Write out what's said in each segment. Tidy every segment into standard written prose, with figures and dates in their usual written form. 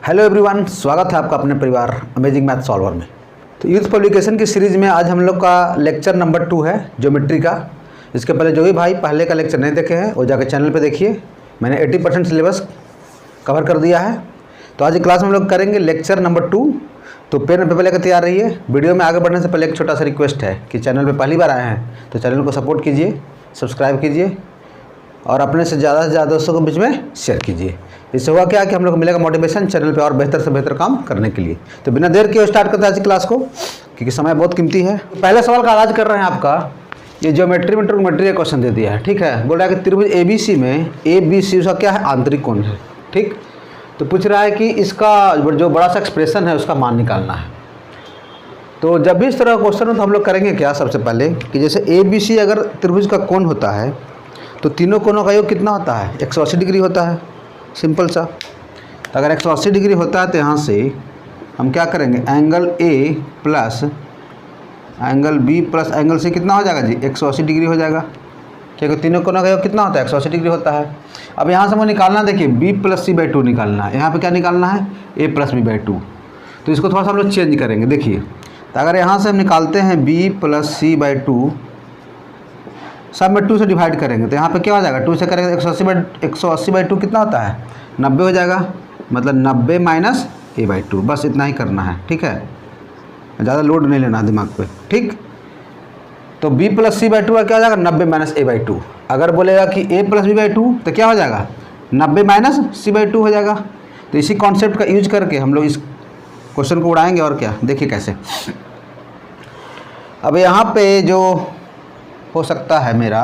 Hello everyone, स्वागत है आपका अपने परिवार अमेजिंग मैथ सॉल्वर में। तो यूथ पब्लिकेशन की सीरीज़ में आज हम लोग का लेक्चर नंबर 2 है ज्योमेट्री का। इसके पहले जो भी भाई पहले का लेक्चर नहीं देखे हैं वो जाकर चैनल पे देखिए। मैंने 80% सिलेबस कवर कर दिया है। तो आज की क्लास में हम लोग करेंगे लेक्चर नंबर 2। तो पेन और पेपर लेकर तैयार रहिए। वीडियो में आगे बढ़ने से पहले एक छोटा सा रिक्वेस्ट है कि चैनल पर पहली बार आए हैं तो चैनल को सपोर्ट कीजिए, सब्सक्राइब कीजिए और अपने से ज़्यादा दोस्तों को बीच में शेयर कीजिए। इससे हुआ क्या कि हम लोग को मिलेगा मोटिवेशन चैनल पे और बेहतर से बेहतर काम करने के लिए। तो बिना देर के स्टार्ट करते हैं आज की क्लास को, क्योंकि समय बहुत कीमती है। पहले सवाल का आगाज कर रहे हैं आपका। ये ज्योमेट्री में ट्रिग्नोमेट्री का क्वेश्चन दे दिया है, ठीक है। बोल रहा है कि त्रिभुज ABC में ABC उसका क्या है, आंतरिक कोण है, ठीक। तो पूछ रहा है कि इसका जो बड़ा सा एक्सप्रेशन है उसका मान निकालना है। तो जब भी इस तरह का क्वेश्चन हो तो हम लोग करेंगे क्या, सबसे पहले कि जैसे ABC अगर त्रिभुज का कोण होता है तो तीनों कोणों का योग कितना होता है, 180 डिग्री होता है, सिंपल सा। तो अगर 180 डिग्री होता है तो यहाँ से हम क्या करेंगे, angle A plus angle B plus angle C कितना हो जाएगा जी, 180 डिग्री हो जाएगा, क्योंकि तीनों कोणों का योग कितना होता है, 180 डिग्री होता है। अब यहाँ से हमें निकालना, देखिए B प्लस C/2 निकालना है। यहाँ पे क्या निकालना है, A प्लस B/2। तो इसको थोड़ा सा हम लोग चेंज करेंगे। देखिए, तो अगर यहाँ से हम निकालते हैं B प्लस C/2, सब में 2 से डिवाइड करेंगे तो यहाँ पे क्या हो जाएगा, 2 से करेंगे 180/2 कितना होता है, 90 हो जाएगा। मतलब 90 माइनस A/2, बस इतना ही करना है, ठीक है। ज़्यादा लोड नहीं लेना दिमाग पे, ठीक। तो B प्लस C/2 का क्या हो जाएगा, 90 माइनस A/2। अगर बोलेगा कि A प्लस B/2 तो क्या हो जाएगा, 90 माइनस C/2 हो जाएगा। तो इसी कॉन्सेप्ट का यूज करके हम लोग इस क्वेश्चन को उड़ाएंगे। और क्या, देखिए कैसे। अब यहाँ पे जो हो सकता है मेरा,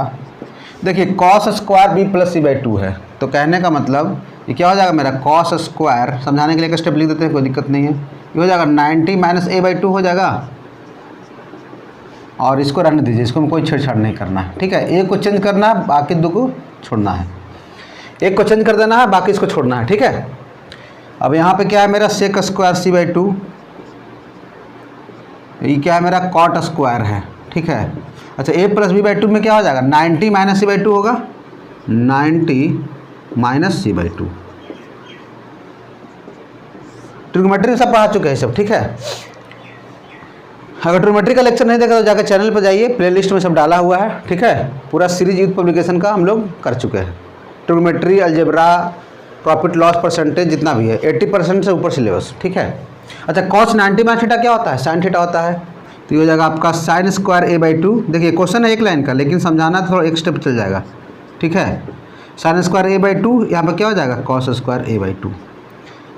देखिए cos square B plus C/2 है। तो कहने का मतलब ये क्या हो जाएगा मेरा, cos स्क्वायर, समझाने के लिए एक स्टेप लिख देते हैं, कोई दिक्कत नहीं है। ये हो जाएगा 90 माइनस A/2 हो जाएगा। और इसको रहने दीजिए, इसको में कोई छेड़छाड़ नहीं करना है, ठीक है। एक को चेंज करना है, बाकी दो को छोड़ना है। एक को चेंज कर देना है, बाकी इसको छोड़ना है, ठीक है। अब यहाँ पे क्या है मेरा, sec स्क्वायर C/2। ये क्या है मेरा, cot स्क्वायर है, ठीक है। अच्छा, A प्लस B/2 में क्या हो जाएगा, 90 माइनस C/2 होगा, 90 माइनस C/2। ट्रिग्नोमेट्री सब पढ़ा चुके हैं सब, ठीक है। अगर ट्रिग्नोमेट्री का लेक्चर नहीं देखा तो जाकर चैनल पर जाइए, प्लेलिस्ट में सब डाला हुआ है, ठीक है। पूरा सीरीज यूथ पब्लिकेशन का हम लोग कर चुके हैं। Trigonometry, algebra, profit loss percentage, जितना भी है 80% से ऊपर सिलेबस, ठीक है। अच्छा, cos 90 माइनस थीटा क्या होता है, साइन थीटा होता है। तो ये हो जाएगा आपका sin स्क्वायर A/2। देखिए क्वेश्चन है एक लाइन का, लेकिन समझाना थोड़ा एक स्टेप चल जाएगा, ठीक है। sin स्क्वायर A/2, यहाँ पर क्या हो जाएगा, cos स्क्वायर A/2।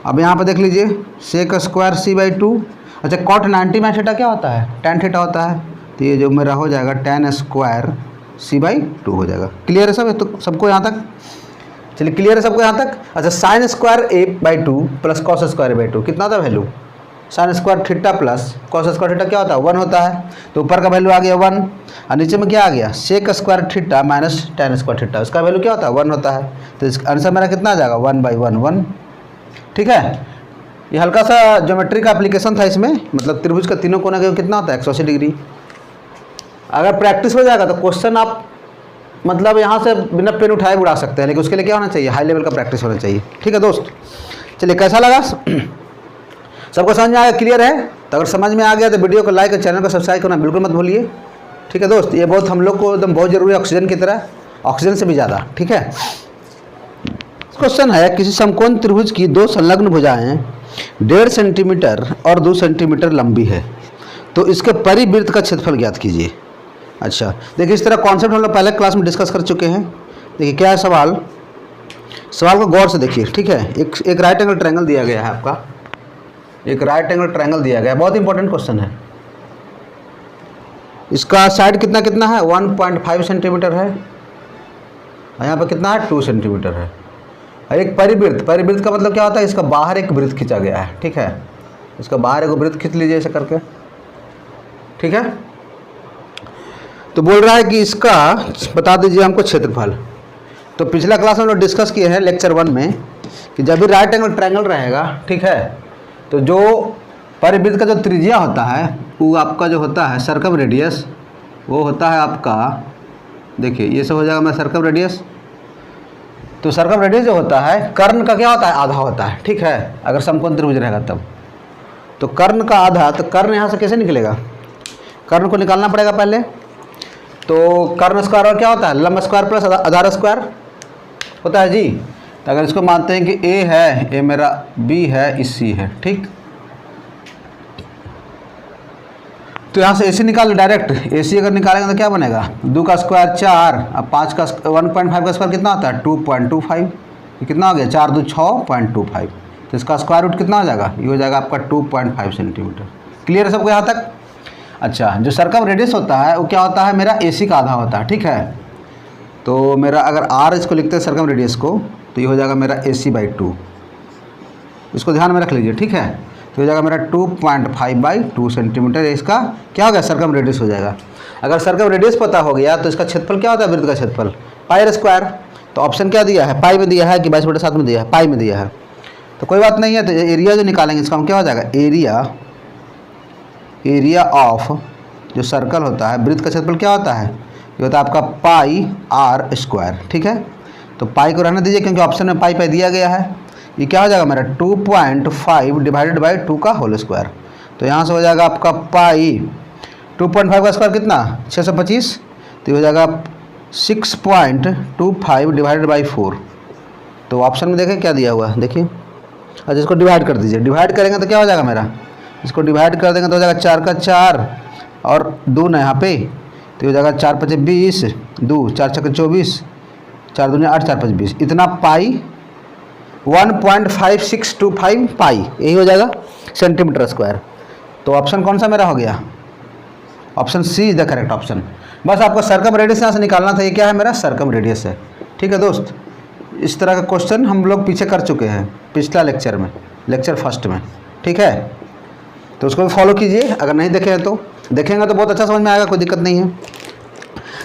अब यहाँ पर देख लीजिए, sec स्क्वायर C/2। अच्छा, cot 90 माइनस थीटा क्या होता है, tan थीटा होता है। तो ये जो मेरा हो जाएगा tan स्क्वायर C/2 हो जाएगा। क्लियर है सब, तो सबको यहाँ तक, चलिए क्लियर है सबको यहाँ तक। अच्छा, sin square A/2 plus cos square A/2 कितना था value, sine square theta plus cos square theta क्या होता है, 1 होता है। तो ऊपर का वैल्यू आ गया 1, और नीचे में क्या आ गया, sec square theta minus tan square theta, उसका वैल्यू क्या होता है, 1 होता है। तो इसका आंसर मेरा कितना आ जाएगा, 1/1 1, ठीक है। ये हल्का सा ज्योमेट्री का एप्लीकेशन था इसमें। मतलब त्रिभुज का तीनों कोना का कितना होता है, 180 डिग्री। अगर प्रैक्टिस हो जाएगा तो क्वेश्चन आप मतलब यहाँ से बिना पेन उठाए उड़ा सकते हैं, लेकिन उसके लिए क्या होना चाहिए, हाई लेवल का प्रैक्टिस होना चाहिए, ठीक है दोस्त। चलिए, कैसा लगा, सबको समझ में आया, क्लियर है। तो अगर समझ में आ गया तो वीडियो को लाइक और चैनल को सब्सक्राइब करना बिल्कुल मत भूलिए, ठीक है दोस्त। ये बहुत हम लोग को एकदम बहुत जरूरी है, ऑक्सीजन की तरह, ऑक्सीजन से भी ज़्यादा, ठीक है। क्वेश्चन है, किसी समकोण त्रिभुज की 2 संलग्न भुजाएं 1.5 सेंटीमीटर और 2 सेंटीमीटर लंबी है, तो इसके परिवृत्त का क्षेत्रफल ज्ञात कीजिए। अच्छा, देखिए इस तरह कॉन्सेप्ट हम लोग पहले क्लास में डिस्कस कर चुके हैं। देखिए क्या है सवाल, सवाल को गौर से देखिए, ठीक है। एक राइट एंगल ट्रायंगल दिया गया है आपका, एक राइट एंगल ट्रायंगल दिया गया है, बहुत इंपॉर्टेंट क्वेश्चन है। इसका साइड कितना कितना है, 1.5 सेंटीमीटर है, और यहाँ पर कितना है, 2 सेंटीमीटर है। और एक परिवृत्त, परिवृत्त का मतलब क्या होता है, इसका बाहर एक वृत्त खींचा गया है, ठीक है। इसका बाहर एक वृत्त खींच लीजिए ऐसे करके, ठीक है। तो बोल रहा है कि इसका बता दीजिए हमको क्षेत्रफल। तो पिछला क्लास में हम लोग डिस्कस किए हैं लेक्चर 1 में कि जब भी राइट एंगल ट्रायंगल रहेगा, ठीक है, तो जो परिवृत्त का जो त्रिज्या होता है वो आपका जो होता है सर्कम रेडियस, वो होता है आपका, देखिए ये सब हो जाएगा मेरा सर्कम रेडियस। तो सर्कम रेडियस जो होता है कर्ण का क्या होता है, आधा होता है, ठीक है, अगर समकोण त्रिभुज रहेगा तब। तो कर्ण का आधा, तो कर्ण यहाँ से कैसे निकलेगा, कर्ण को निकालना पड़ेगा पहले। तो कर्ण स्क्वायर और क्या होता है, लंब स्क्वायर प्लस आधार स्क्वायर होता है जी। तो अगर इसको मानते हैं कि ए है, ए मेरा बी है, इस सी है, ठीक। तो यहाँ से ए सी निकाल डायरेक्ट, ए सी अगर निकालेंगे तो क्या बनेगा, 2 का स्क्वायर 4, अब 5 का 1.5 का स्क्वायर कितना होता है 2.25, ये कितना हो गया 4 2 6.25। तो इसका स्क्वायर रूट कितना हो जाएगा, ये हो जाएगा आपका 2.5 सेंटीमीटर। क्लियर है सबको यहाँ तक। अच्छा, जो सर्कम रेडियस होता है वो क्या होता है, मेरा ए सी का आधा होता है, ठीक है। तो मेरा अगर आर इसको लिखते हैं सर्कम रेडियस को, तो ये हो जाएगा मेरा ए सी बाई 2, इसको ध्यान में रख लीजिए, ठीक है। तो हो जाएगा मेरा 2.5/2 सेंटीमीटर, इसका क्या हो गया, सर्कम रेडियस हो जाएगा। अगर सर्कम रेडियस पता हो गया तो इसका क्षेत्रफल क्या होता है, वृत्त का क्षेत्रफल पाई स्क्वायर। तो ऑप्शन क्या दिया है, पाई में दिया है कि 22/7 में दिया है, पाई में दिया है। तो कोई बात नहीं है, तो एरिया जो निकालेंगे इसका हम क्या हो जाएगा, एरिया ऑफ जो सर्कल होता है, वृत्त का क्षेत्रफल क्या होता है, ये होता है आपका पाई आर स्क्वायर, ठीक है। तो पाई को रहने दीजिए क्योंकि ऑप्शन में पाई दिया गया है। ये क्या हो जाएगा मेरा 2.5 डिवाइडेड बाई 2 का होल स्क्वायर। तो यहाँ से हो जाएगा आपका पाई 2.5 का स्क्वायर कितना 625, तो ये हो जाएगा 6.25 डिवाइडेड बाई 4। तो ऑप्शन में देखें क्या दिया हुआ है, देखिए। अच्छा, इसको डिवाइड कर दीजिए, डिवाइड करेंगे तो क्या हो जाएगा मेरा, इसको डिवाइड कर देंगे तो हो जाएगा 4 का 4 और 2 ना यहाँ पे, तो हो जाएगा 4 5 20, 2 4 6 24, 4 2 8 4 5 20, इतना पाई 1.5625 पाई, यही हो जाएगा सेंटीमीटर स्क्वायर। तो ऑप्शन कौन सा मेरा हो गया, option C is the correct option. बस आपको सर्कम रेडियस यहाँ से निकालना था, ये क्या है मेरा सर्कम रेडियस है, ठीक है दोस्त। इस तरह का क्वेश्चन हम लोग पीछे कर चुके हैं पिछला लेक्चर में, लेक्चर फर्स्ट में, ठीक है। तो उसको भी फॉलो कीजिए, अगर नहीं देखे हैं तो देखेंगे तो बहुत अच्छा समझ में आएगा, कोई दिक्कत नहीं है।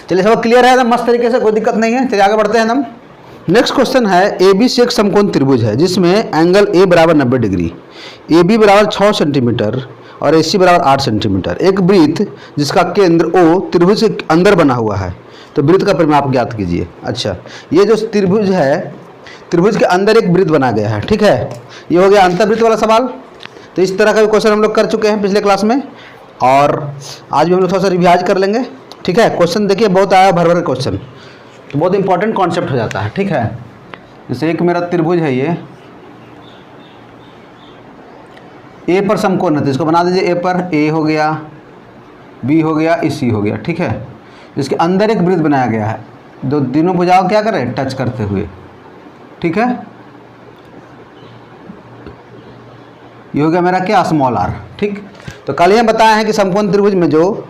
चलिए सब क्लियर है एकदम मस्त तरीके से, कोई दिक्कत नहीं है। चलिए आगे बढ़ते हैं हम। नेक्स्ट क्वेश्चन है, ए बी सी एक समकोण त्रिभुज है जिसमें एंगल ए बराबर 90 डिग्री, ए बी बराबर 6 सेंटीमीटर और ए सी बराबर 8 सेंटीमीटर। एक वृत्त जिसका केंद्र ओ त्रिभुज के अंदर बना हुआ है, तो वृत्त का परिमाप ज्ञात कीजिए। अच्छा, ये जो त्रिभुज है, त्रिभुज के अंदर एक वृत्त बना गया है, ठीक है। ये हो गया अंतर्वृत्त वाला सवाल। तो इस तरह का भी क्वेश्चन हम लोग कर चुके हैं पिछले क्लास में, और आज भी हम लोग थोड़ा सा रिवाइज कर लेंगे, ठीक है। क्वेश्चन देखिए बहुत आया भर भर क्वेश्चन, तो बहुत इंपॉर्टेंट कॉन्सेप्ट हो जाता है, ठीक है। जैसे एक मेरा त्रिभुज है, ये ए पर समकोण है, तो इसको बना दीजिए ए पर, ए हो गया, बी हो गया, सी हो गया, ठीक है। इसके अंदर एक वृत्त बनाया गया है, दो तीनों भुजाओं क्या करें, टच करते हुए, ठीक है। ये हो गया मेरा क्या, स्मॉल आर, ठीक। तो कल ये बताया है कि समकोण त्रिभुज में जो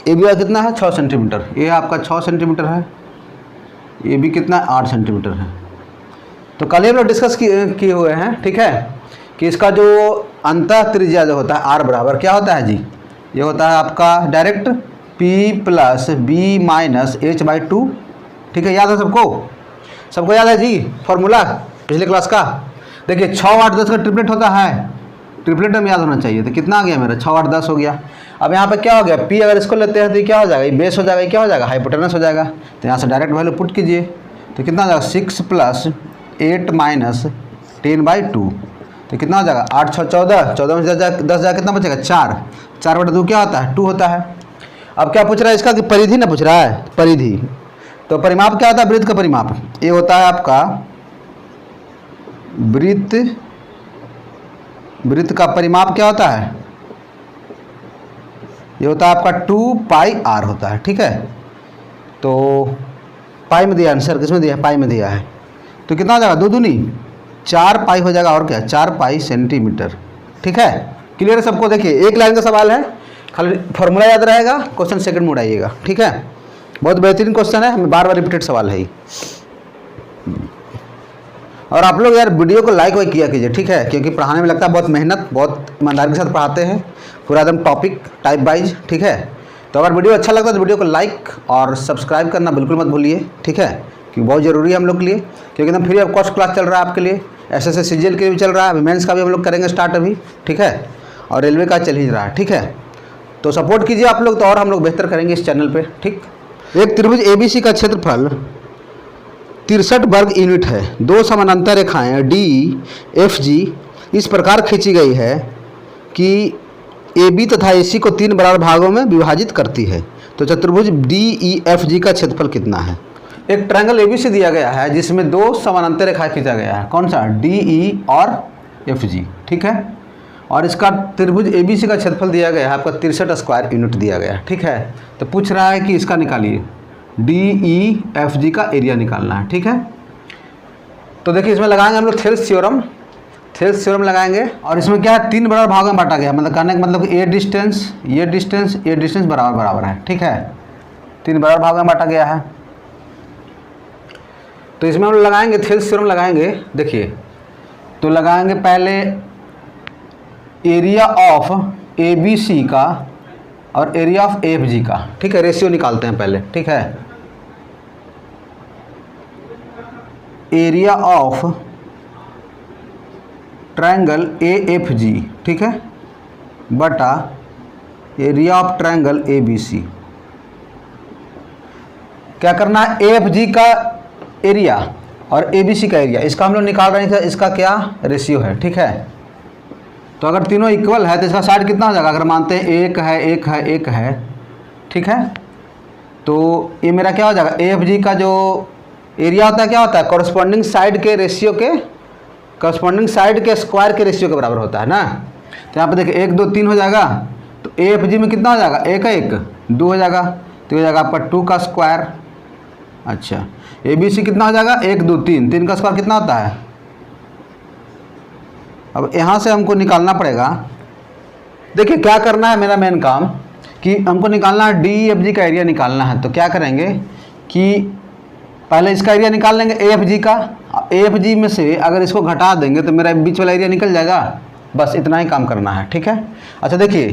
ए बी कितना है 6 सेंटीमीटर, ये आपका 6 सेंटीमीटर है, ये भी कितना है 8 सेंटीमीटर है। तो कल ही हम लोग डिस्कस किए हुए हैं, ठीक है, कि इसका जो अंतः त्रिज्या जो होता है आर बराबर क्या होता है जी, ये होता है आपका डायरेक्ट P + B - H/2, ठीक है। याद है सबको, सबको याद है जी फॉर्मूला पिछले क्लास का। देखिए 6 8 10 का ट्रिपलेट होता है, ट्रिपलेट में याद होना चाहिए। तो कितना आ गया मेरा 6 8 10 हो गया। अब यहाँ पे क्या हो गया, P अगर इसको लेते हैं तो ये क्या हो जाएगा, ये बेस हो जाएगा, ये क्या हो जाएगा, हाइपोटेनस हो जाएगा। तो यहाँ से डायरेक्ट वैल्यू पुट कीजिए, तो कितना हो जाएगा 6 + 8 - 10/2, तो कितना हो जाएगा 8 6 14, 14 में 10 जाए कितना बचेगा 4, 4/2 क्या होता है 2 होता है। अब क्या पूछ रहा है इसका कि परिधि ना पूछ रहा है, परिधि। तो परिमाप क्या होता है, वृत्त का परिमाप, ये होता है आपका वृत्त का परिमाप क्या होता है, ये होता है आपका 2πr होता है, ठीक है। तो पाई में दिया आंसर, किसमें दिया है, पाई में दिया है। तो कितना हो जाएगा 2 दूनी 4 पाई हो जाएगा, और क्या 4 पाई सेंटीमीटर, ठीक है। क्लियर है सबको। देखिए एक लाइन का सवाल है, खाली फॉर्मूला याद रहेगा, क्वेश्चन सेकंड में उड़ाइएगा, ठीक है। बहुत बेहतरीन क्वेश्चन है, हमें बार बार रिपीटेड सवाल है। और आप लोग यार वीडियो को लाइक वाइक किया कीजिए, ठीक है, क्योंकि पढ़ाने में लगता है बहुत मेहनत, बहुत ईमानदारी के साथ पढ़ाते हैं, पूरा एकदम टॉपिक टाइप वाइज, ठीक है। तो अगर वीडियो अच्छा लगता है तो वीडियो को लाइक और सब्सक्राइब करना बिल्कुल मत भूलिए, ठीक है, क्योंकि बहुत ज़रूरी है हम लोग के लिए, क्योंकि एकदम फ्री ऑफ कॉस्ट क्लास चल रहा है आपके लिए। SSC CGL के लिए भी चल रहा है, मेंस का भी हम लोग करेंगे स्टार्ट अभी, ठीक है, और रेलवे का चल ही रहा है, ठीक है। तो सपोर्ट कीजिए आप लोग, तो और हम लोग बेहतर करेंगे इस चैनल पे, ठीक। एक त्रिभुज ABC का क्षेत्रफल 63 वर्ग यूनिट है। दो समानांतर रेखाएं डी एफ जी इस प्रकार खींची गई है कि ए बी तथा ए सी को 3 बराबर भागों में विभाजित करती है। तो चतुर्भुज डी ई एफ जी का क्षेत्रफल कितना है? एक ट्रायंगल ए बी सी दिया गया है जिसमें दो समानांतर रेखाएं खींचा गया है। कौन सा? डी ई और एफ जी, ठीक है। और इसका त्रिभुज ए बी सी का क्षेत्रफल दिया गया है आपका 63 स्क्वायर यूनिट दिया गया है, ठीक है। तो पूछ रहा है कि इसका निकालिए, डी ई एफ जी का एरिया निकालना है, ठीक है। तो देखिए इसमें लगाएंगे हम लोग थेल्स थ्योरम लगाएंगे। और इसमें क्या है, 3 बराबर भागों में बांटा गया, मतलब कहने का मतलब कि ये डिस्टेंस बराबर है, ठीक है। 3 बराबर भागों में बांटा गया है। तो इसमें हम लोग लगाएंगे थेल्स थ्योरम लगाएंगे। देखिए तो लगाएंगे पहले area of A B C का और एरिया ऑफ एफ जी का, ठीक है। रेशियो निकालते हैं पहले, ठीक है। Area of triangle A F G, ठीक है, बटा area of triangle A B C. क्या करना है, ए एफ जी का एरिया और ए बी सी का एरिया, इसका हम लोग निकाल रहे हैं, इसका क्या रेशियो है, ठीक है। तो अगर तीनों इक्वल है तो इसका साइड कितना हो जाएगा, अगर मानते हैं एक है, ठीक है। तो ये मेरा क्या हो जाएगा, ए एफ जी का जो एरिया होता है क्या होता है, कॉरस्पॉन्डिंग साइड के रेशियो के, कॉरस्पॉन्डिंग साइड के स्क्वायर के रेशियो के बराबर होता है ना। तो यहाँ पे देखिए 1 2 3 हो जाएगा। तो ए एफ जी में कितना हो जाएगा, 1 2 हो जाएगा, तो हो जाएगा आपका 2 का स्क्वायर। अच्छा, ए बी सी कितना हो जाएगा, 1 2 3 का स्क्वायर कितना होता है। अब यहाँ से हमको निकालना पड़ेगा। देखिए क्या करना है, मेरा मेन काम कि हमको निकालना है डी एफ जी का एरिया निकालना है। तो क्या करेंगे कि पहले इसका एरिया निकाल लेंगे ए एफ जी का। ए एफ जी में से अगर इसको घटा देंगे तो मेरा बीच वाला एरिया निकल जाएगा। बस इतना ही काम करना है, ठीक है। अच्छा देखिए,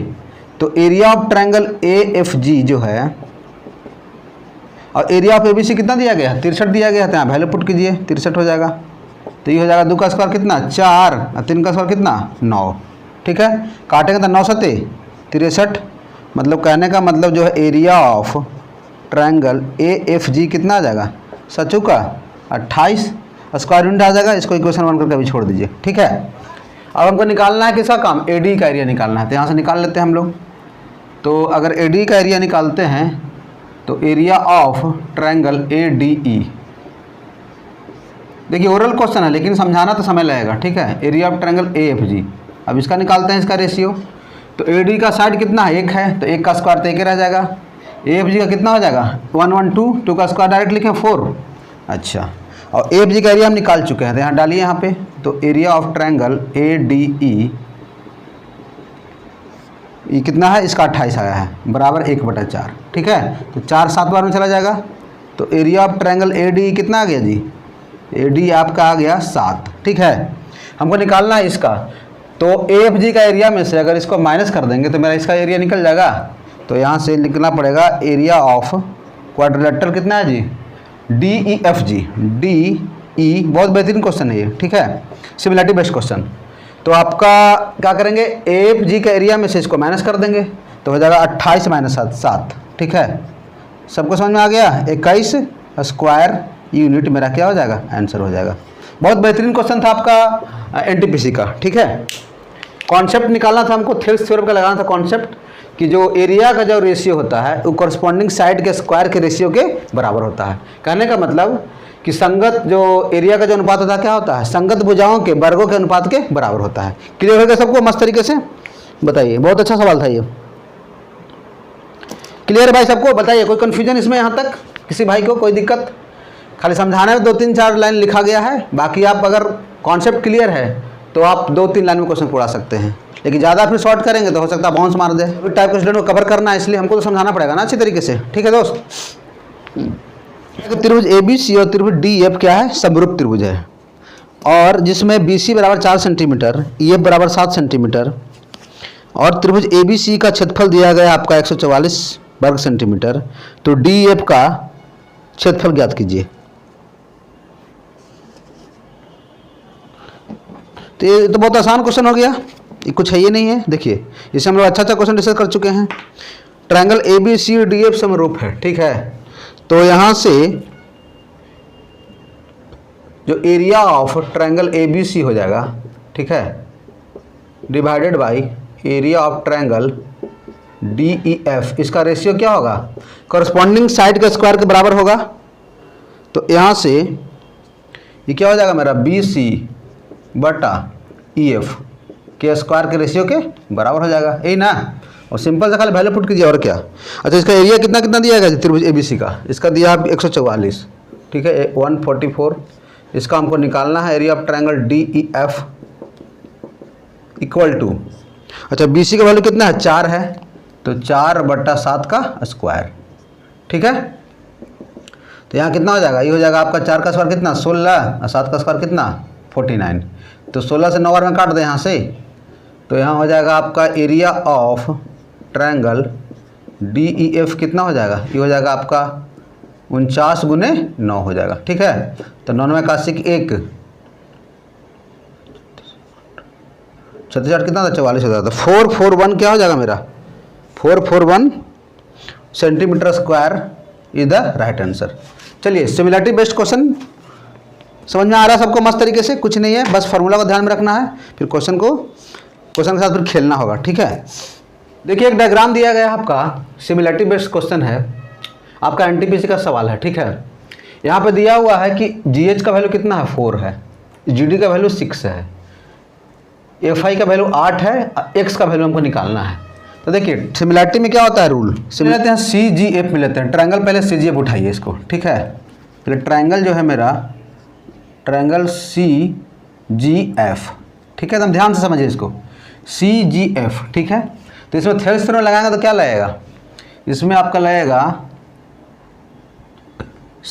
तो area of triangle A F G जो है और area of A B C कितना दिया गया, 63 दिया गया था। यहाँ वैल्यू पुट कीजिए, 63 हो जाएगा। तो ये हो जाएगा 2 का स्क्वायर कितना, 4 और 3 का स्क्वायर कितना, 9, ठीक है। काटेंगे तो 9 7 63, मतलब कहने का मतलब जो है area of triangle A F जी कितना आ जाएगा, 7 का 28 स्क्वायर यूनिट आ जाएगा। इसको इक्वेशन 1 करके अभी छोड़ दीजिए, ठीक है। अब हमको निकालना है किसका काम, ए डी का एरिया निकालना है। तो यहाँ से निकाल लेते हैं हम लोग। तो अगर ए डी का एरिया निकालते हैं तो area of triangle A D E, देखिए ओरल क्वेश्चन है लेकिन समझाना तो समय लगेगा, ठीक है। Area of triangle A F जी, अब इसका निकालते हैं इसका रेशियो। तो ए डी का साइड कितना है, 1 है, तो 1 का स्क्वायर तो 1 रह जाएगा। ए एफ जी का कितना हो जाएगा, 1 1 2 का स्क्वायर डायरेक्ट लिखें 4। अच्छा, और ए एफ जी का एरिया हम निकाल चुके हैं, तो यहाँ डालिए यहाँ पे। तो area of triangle A D E ये कितना है, इसका 28 आया है, बराबर 1/4, ठीक है। तो 4 7 बार में चला जाएगा। तो area of triangle A D कितना आ गया जी, ए डी आपका आ गया 7, ठीक है। हमको निकालना है इसका। तो ए एफ जी का एरिया में से अगर इसको माइनस कर देंगे तो मेरा इसका एरिया निकल जाएगा। तो यहाँ से लिखना पड़ेगा एरिया ऑफ क्वाड्रिलेटरल कितना है जी, D E F G, D E, बहुत बेहतरीन क्वेश्चन है ये, ठीक है, सिमिलरिटी बेस्ड क्वेश्चन। तो आपका क्या करेंगे, ए एफ जी का एरिया में से इसको माइनस कर देंगे तो हो जाएगा 28 - 7, ठीक है। सबको समझ में आ गया, 21 स्क्वायर यूनिट मेरा क्या हो जाएगा, आंसर हो जाएगा। बहुत बेहतरीन क्वेश्चन था आपका एनटीपीसी का, ठीक है। कॉन्सेप्ट निकालना था हमको, थेल्स थ्योरम का लगाना था कॉन्सेप्ट कि जो एरिया का जो रेशियो होता है वो कॉरस्पॉन्डिंग साइड के स्क्वायर के रेशियो के बराबर होता है। कहने का मतलब कि संगत जो एरिया का जो अनुपात होता है क्या होता है, संगत भुजाओं के वर्गों के अनुपात के बराबर होता है। क्लियर हो गया सबको मस्त तरीके से, बताइए। बहुत अच्छा सवाल था ये, क्लियर है भाई सबको, बताइए। कोई कन्फ्यूजन इसमें यहाँ तक किसी भाई को, कोई दिक्कत? खाली समझाने में 2 3 4 लाइन लिखा गया है, बाकी आप अगर कॉन्सेप्ट क्लियर है तो आप 2 3 लाइन में क्वेश्चन पूरा सकते हैं। लेकिन ज़्यादा फिर शॉर्ट करेंगे तो हो सकता है बाउंस मार दे। टाइप के स्टूडेंट को कवर करना है, इसलिए हमको तो समझाना पड़ेगा ना अच्छी तरीके से, ठीक है दोस्त। त्रिभुज ए बी सी और त्रिभुज डी एफ क्या है, समरूप त्रिभुज है। और जिसमें बी सी बराबर 4 सेंटीमीटर, ई एफ बराबर 7 सेंटीमीटर, और त्रिभुज ए बी सी का क्षेत्रफल दिया गया आपका 144 वर्ग सेंटीमीटर। तो डी एफ का क्षेत्रफल ज्ञात कीजिए। तो ये तो बहुत आसान क्वेश्चन हो गया, ये कुछ है ये नहीं है। देखिए इसे हम लोग अच्छा क्वेश्चन डिस्कस कर चुके हैं। Triangle A B C D F समरूप है, ठीक है। तो यहाँ से जो एरिया ऑफ ट्रायंगल ABC हो जाएगा, ठीक है, divided by area of triangle DEF, इसका रेशियो क्या होगा, कॉरस्पॉन्डिंग साइड के स्क्वायर के बराबर होगा। तो यहाँ से ये क्या हो जाएगा मेरा BC बटा EF के स्क्वायर के रेशियो के बराबर हो जाएगा, यही ना। और सिंपल सा खाली वैल्यू पुट कीजिए, और क्या। अच्छा, इसका एरिया कितना कितना दिया गया त्रिभुज ABC का, इसका दिया है 144, ठीक है, 144। इसका हमको निकालना है area of triangle DEF equal to, अच्छा BC का वैल्यू कितना है 4 है, तो 4/7 का स्क्वायर, ठीक है। तो यहाँ कितना हो जाएगा, ये हो जाएगा आपका 4 का स्क्वायर कितना 16 और 7 का स्क्वायर कितना 49। तो 16 से 9 बार में काट दें यहाँ से, तो यहाँ हो जाएगा आपका एरिया ऑफ ट्रायंगल DEF कितना हो जाएगा, ये हो जाएगा आपका 49 गुने 9 हो जाएगा, ठीक है। तो 9 में 81 1 36 कितना था 44 हो जाता है। 441 क्या हो जाएगा मेरा 441 centimetre square is the right answer. चलिए, सिमिलरिटी बेस्ड क्वेश्चन समझ में आ रहा है सबको मस्त तरीके से, कुछ नहीं है, बस फार्मूला को ध्यान में रखना है, फिर क्वेश्चन के साथ फिर खेलना होगा, ठीक है। देखिए, एक डायग्राम दिया गया है आपका, सिमिलरिटी बेस्ड क्वेश्चन है, आपका NTPC का सवाल है, ठीक है। यहाँ पे दिया हुआ है कि GH का वैल्यू कितना है 4 है, GD का वैल्यू 6 है, FI का वैल्यू 8 है, X का वैल्यू हमको निकालना है। तो देखिए, सिमिलरिटी में क्या होता है रूल, लेते हैं CGF में लेते हैं, ट्रायंगल पहले CGF उठाइए इसको, ठीक है। पहले ट्रायंगल जो है मेरा ट्रायंगल CGF, ठीक है, एकदम ध्यान से समझिए इसको, CGF, ठीक है। तो इसमें थेल्स थ्योरम लगाएंगे तो क्या लगेगा, इसमें आपका लगेगा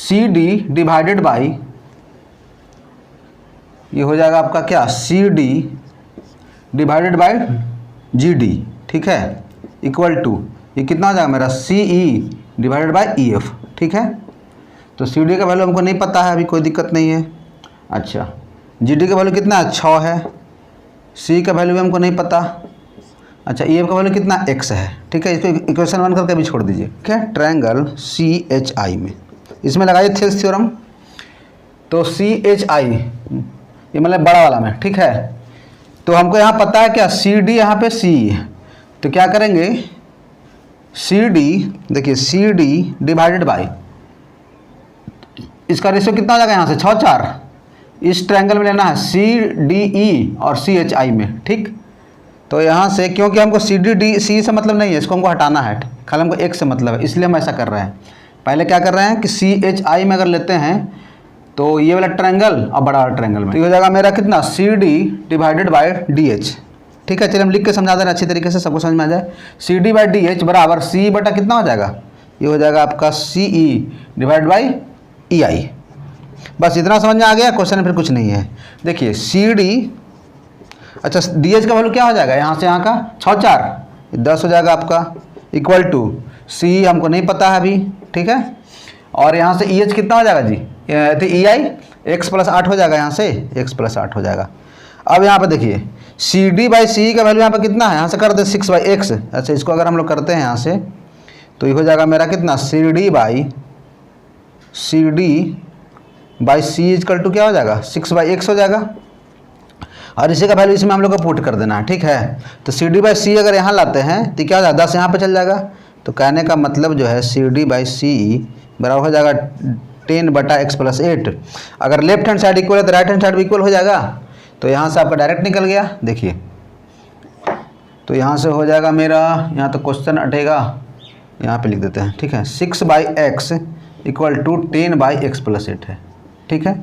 CD डिवाइडेड बाई, ये हो जाएगा आपका क्या CD डिवाइडेड बाई GD, ठीक है, इक्वल टू ये कितना हो जाएगा मेरा CE डिवाइडेड बाई EF, ठीक है। तो CD का वैल्यू हमको नहीं पता है, अभी कोई दिक्कत नहीं है। अच्छा, GD का वैल्यू कितना है 6 है, C का वैल्यू भी हमको नहीं पता। अच्छा, EF का वैल्यू कितना X है, ठीक है। इसको इक्वेशन 1 करके भी छोड़ दीजिए, ठीक है। ट्रायंगल CHI में इसमें लगाइए थेल्स थ्योरम, तो CHI ये मतलब बड़ा वाला में, ठीक है। तो हमको यहाँ पता है क्या CD यहाँ पे C है, तो क्या करेंगे CD, देखिए CD डिवाइडेड बाई, इसका रेशियो कितना हो जाएगा यहाँ से 6 4, इस ट्रायंगल में लेना है CDE और CHI में, ठीक। तो यहाँ से क्योंकि हमको CDC से मतलब नहीं है, इसको हमको हटाना है, खाली हमको X से मतलब है, इसलिए हम ऐसा कर रहे हैं। पहले क्या कर रहे हैं कि CHI में अगर लेते हैं तो ये वाला ट्रायंगल और बड़ा वाला ट्रायंगल में, तो ये हो जाएगा मेरा कितना CD डिवाइडेड बाई DH, ठीक है। चलिए हम लिख के समझा दे रहे हैं अच्छी तरीके से, सबको समझ में आ जाए। CD बाई DH बराबर C बटा कितना हो जाएगा, ये हो जाएगा आपका CE डिवाइड बाई EI। बस इतना समझ में आ गया, क्वेश्चन में फिर कुछ नहीं है। देखिए CD, अच्छा DH का वैल्यू क्या हो जाएगा, यहाँ से यहाँ का 6 4 10 हो जाएगा आपका, इक्वल टू C हमको नहीं पता है अभी, ठीक है। और यहाँ से EH कितना हो जाएगा जी, तो EI X + 8 हो जाएगा, यहाँ से X + 8 हो जाएगा। अब यहाँ पे देखिए CD बाई CE का वैल्यू यहाँ पे कितना है, यहाँ से कर दे 6/x। अच्छा, इसको अगर हम लोग करते हैं यहाँ से, तो ये हो जाएगा मेरा कितना CD by C equal to क्या हो जाएगा 6/x हो जाएगा, और इसी का वैल्यू इसमें हम लोग को पुट कर देना है, ठीक है। तो CD बाई C अगर यहाँ लाते हैं तो क्या हो जाएगा 10 यहाँ पे चल जाएगा। तो कहने का मतलब जो है CD बाई CE बराबर हो जाएगा 10/x + 8। अगर लेफ्ट हैंड साइड इक्वल है तो राइट हैंड साइड भी इक्वल हो जाएगा। तो यहाँ से आपका डायरेक्ट निकल गया, देखिए। तो यहाँ से हो जाएगा मेरा, यहाँ तो क्वेश्चन अटेगा, यहाँ पे लिख देते हैं, ठीक है। 6/x इक्वल टू 10/x + 8 है, ठीक है।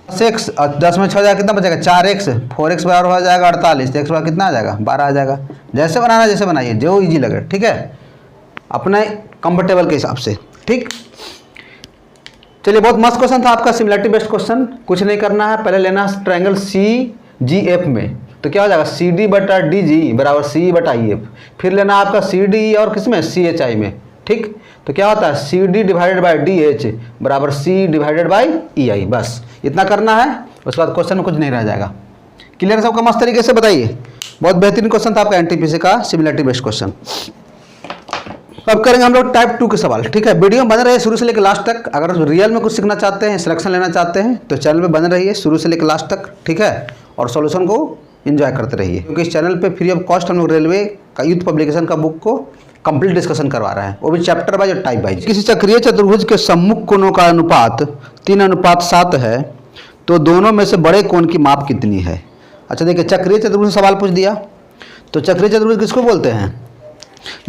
6 और 10 में 6 हो जाएगा, कितना बचेगा 4x, 4x बराबर हो जाएगा 48, तो x बराबर कितना आ जाएगा 12 आ जाएगा। जैसे बनाना जैसे बनाइए, जो ईजी लगे, ठीक है, अपने कंफर्टेबल के हिसाब से, ठीक। चलिए, बहुत मस्त क्वेश्चन था आपका, सिमिलरिटी बेस्ड क्वेश्चन। कुछ नहीं करना है, पहले लेना है ट्रायंगल CGF में, तो क्या हो जाएगा CD बटा DG बराबर CE बटा EF। फिर लेना है आपका CDE और किसमें CHI में, ठीक। तो क्या होता है CD डिवाइडेड बाई DH बराबर C डिवाइडेड बाई EI। बस इतना करना है, उसके बाद क्वेश्चन में कुछ नहीं रह जाएगा। क्लियर सबका मस्त तरीके से बताइए। बहुत बेहतरीन क्वेश्चन था आपका NTPC का सिमिलरिटी बेस्ड क्वेश्चन। अब करेंगे हम लोग टाइप 2 के सवाल। ठीक है, वीडियो में बने रहिए शुरू से लेकर लास्ट तक। अगर रियल में कुछ सीखना चाहते हैं, सिलेक्शन लेना चाहते हैं तो चैनल पे बने रहिए शुरू से लेकर लास्ट तक। ठीक है, और सॉल्यूशन को एंजॉय करते रहिए, क्योंकि इस चैनल पे फ्री ऑफ कॉस्ट हम लोग रेलवे का यूथ पब्लिकेशन का बुक को कंप्लीट डिस्कशन करवा रहे हैं, वो भी चैप्टर वाइज और टाइप वाइज। किसी चक्रीय चतुर्भुज के सम्मुख कोणों का अनुपात 3:7 है तो दोनों में से बड़े कोण की माप कितनी है। अच्छा देखिए, चक्रीय चतुर्भुज सवाल पूछ दिया। तो चक्रीय चतुर्भुज किसको बोलते हैं?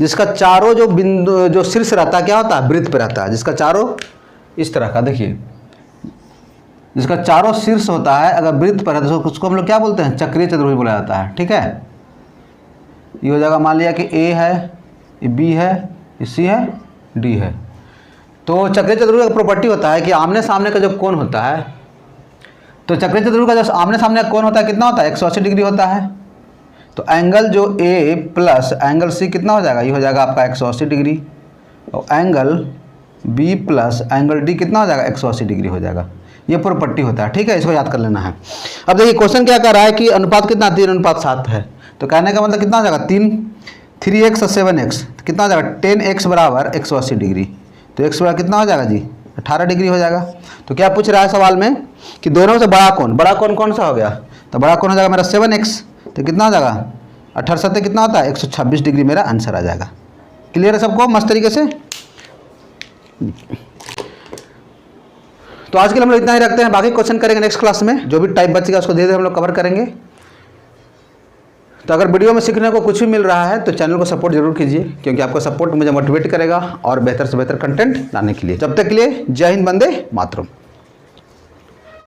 जिसका चारों जो बिंदु जो शीर्ष रहता है क्या होता है? वृत्त पे रहता है। जिसका चारों इस तरह का, देखिए जिसका चारों शीर्ष होता है अगर वृत्त पर है तो उसको हम लोग क्या बोलते हैं? चक्रीय चतुर्भुज बोला जाता है। ठीक है, ये हो जाएगा, मान लिया कि ए है, ये बी है, ये सी है, डी है। तो चक्रीय चतुर्भुज का प्रॉपर्टी होता है कि आमने सामने का जो कोण होता है, तो चक्रीय चतुर्भुज का जो आमने सामने का कोण होता है कितना होता है? 180 डिग्री होता है। तो एंगल जो ए प्लस एंगल सी कितना हो जाएगा? ये हो जाएगा आपका 180 डिग्री। और angle B plus angle D कितना हो जाएगा? 180 डिग्री हो जाएगा। ये प्रॉपर्टी होता है। ठीक है, इसको याद कर लेना है। अब देखिए क्वेश्चन क्या कर रहा है कि अनुपात कितना? 3:7 है। तो कहने का मतलब कितना हो जाएगा? 3x और 7x कितना हो जाएगा? 10x बराबर 180 डिग्री। तो x बराबर कितना हो जाएगा जी? 18 डिग्री हो जाएगा। तो क्या पूछ रहा है सवाल में कि दोनों से बड़ा कोण कौन सा हो गया? तो बड़ा कोण हो जाएगा मेरा 7x। तो कितना हो जाएगा? 18 7 कितना होता है? 126 डिग्री मेरा आंसर आ जाएगा। क्लियर है सबको मस्त तरीके से? तो आज के लिए हम लोग इतना ही रखते हैं, बाकी क्वेश्चन करेंगे नेक्स्ट क्लास में। जो भी टाइप बचेगा उसको धीरे धीरे हम लोग कवर करेंगे। तो अगर वीडियो में सीखने को कुछ भी मिल रहा है तो चैनल को सपोर्ट जरूर कीजिए, क्योंकि आपका सपोर्ट मुझे मोटिवेट करेगा और बेहतर से बेहतर कंटेंट लाने के लिए। जब तक के लिए जय हिंद, वंदे मातरम।